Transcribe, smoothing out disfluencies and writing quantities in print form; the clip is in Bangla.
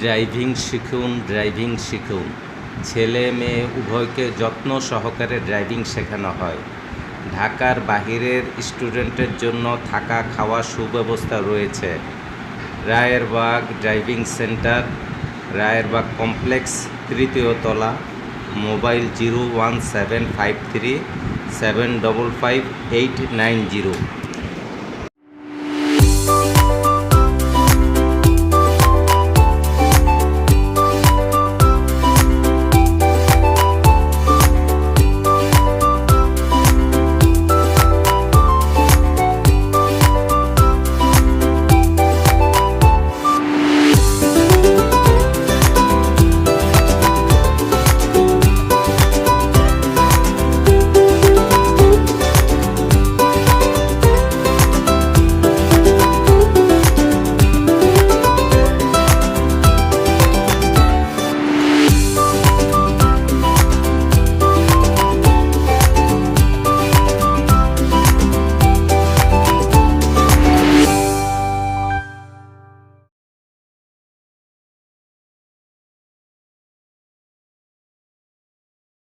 ড্রাইভিং শিখুন। ছেলে মেয়ে উভয়কে যত্ন সহকারে ড্রাইভিং শেখানো হয়। ঢাকার বাহিরের স্টুডেন্টের জন্য থাকা খাওয়া সুব্যবস্থা রয়েছে। Rayerbag driving centre, Rayerbag complex, 3য় তলা। মোবাইল 01753 755 890।